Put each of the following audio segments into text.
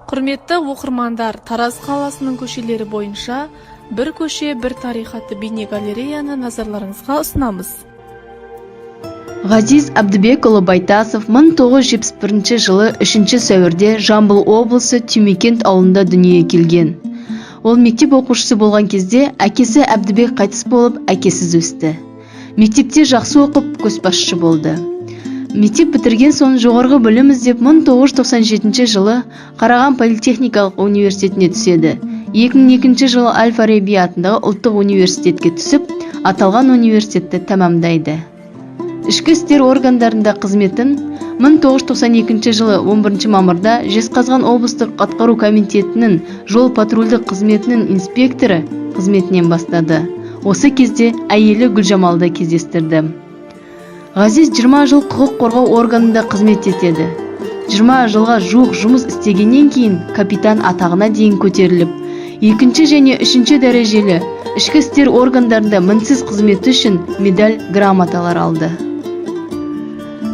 Құрметті оқырмандар, Тараз қаласының көшелері бойынша бір көше, бір тарих атты бейнегалереяны назарларыңызға ұсынамыз. Ғазиз Әбдібекұлы Байтасов 1971 жылы 3 сәуірде Жамбыл облысы Түймекент ауылында дүниеге келген. Ол мектеп оқушысы болған кезде әкесі Әбдібек қайтыс болып, әкесіз өсті. Мектепте жақсы оқып, көшбасшы болды. Мектеп бітірген соң жоғарғы білім іздеп 1997 жылы Қараған политехникалық университетіне түседі. 2002 жылы Әл-Фараби атындағы ұлттық университетке түсіп, аталған университетті тәмамдайды. Ішкі істер органдарында қызметін 1992 жылы 11 мамырда Жезқазған облыстық атқару комитетінің жол патрульдік қызметінің инспекторы қызметінен бастады. Осы кезде әйелі Гүлжамалды кездестірді. Ғазиз 20 жыл құқық қорғау органында қызмет етеді. 20 жылға жуық жұмыс істегеннен кейін капитан атағына дейін көтеріліп, 2 және 3 дәрежелі ішкі істер органдарында мінсіз қызметі үшін медаль грамоталар алды.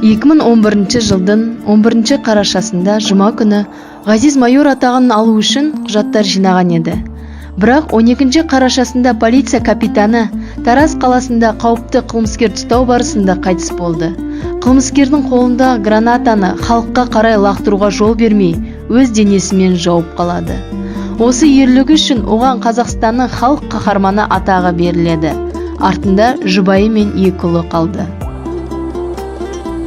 2011 жылдың 11 қарашасында жұма күні Ғазиз майор атағын алу үшін құжаттар жинаған еді. Бірақ 12 қарашасында полиция капитаны Тараз қаласында қауіпті қылмыскер тұстау барысында қайтыс болды. Қылмыскердің қолында гранатаны халыққа қарай лақтыруға жол бермей, өз денесімен жауып қалады. Осы ерлігі үшін оған Қазақстанның халық қаһарманы атағы беріледі. Артында жұбайы мен 2 ұлы қалды.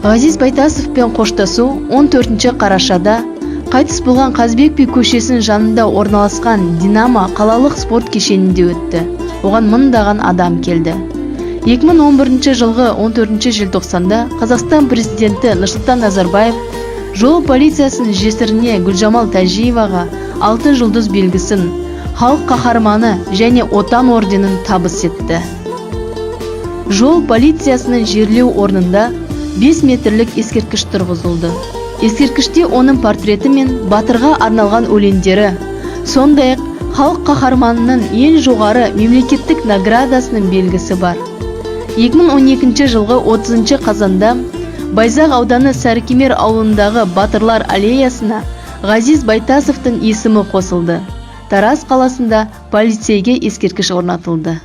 Ғазиз Байтасовпен қоштасу 14 қарашада қайтыс болған Қазбек би көшесінің жанында орналасқан Динамо қалалық спорт кешенінде өтті. Оған мыңдаған адам келді. 2011 жылғы 14 желтоқсанда Қазақстан президенті Нұрсұлтан Назарбаев жол полициясының жесіріне Гүлжамал Тәжиеваға алтын жұлдыз белгісін, халық қаһарманы және отан орденін табыс етті. Жол полициясының жерлеу орнында 5 метрлік ескерткіш тұрғызылды. Ескерткіште оның портреті мен батырға арналған өлеңдері, сондай-ақ халық қаһарманының ең жоғары мемлекеттік наградасының белгісі бар. 2012 жылғы 30 қазанда Байзақ ауданы Сәркемер ауылындағы Батырлар аллеясына Ғазиз Байтасовтың есімі қосылды. Тараз қаласында полицейге ескерткіш орнатылды.